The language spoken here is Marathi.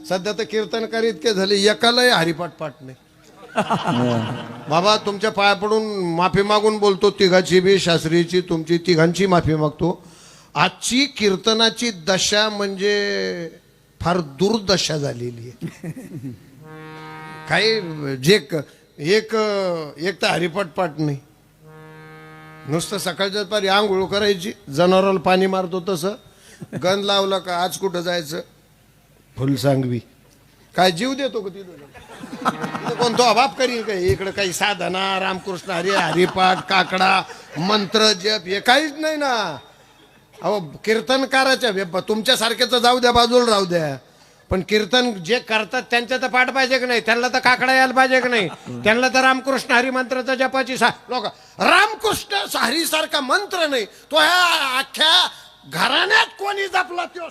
सध्या तर कीर्तनकारी इतके झाले एकालाही हरिपाठ पाठ नाही. बाबा तुमच्या पाया पडून माफी मागून बोलतो, तिघाची बी, शास्त्रीची, तुमची तिघांची माफी मागतो. आजची कीर्तनाची दशा म्हणजे फार दुर्दशा झालेली आहे. काही जे एक तर हरिपाठ पाठ नाही, नुसतं सकाळच्या पारी आंघोळ करायची, जनावराला पाणी मारतो तसं, गंध लावला का आज कुठं जायचं, फुलसांगवी. काय जीव देतो का तिथं? कोणतो अभाव करील काय? इकडं काही साधना, रामकृष्ण हरी, हरिपाठ, काकडा, मंत्र, जप हे काहीच नाही ना. अहो कीर्तनकाराच्या तुमच्यासारख्याचं जाऊ द्या, बाजूला राहू द्या, पण कीर्तन जे करतात त्यांच्या तर पाठ पाहिजे की नाही? त्यांना तर काकडा यायला पाहिजे की नाही? त्यांना तर रामकृष्ण हरी मंत्राचा जपाची लोक रामकृष्ण हरी सारखा मंत्र नाही तो ह्या अख्ख्या घराण्यात कोणी जपला तो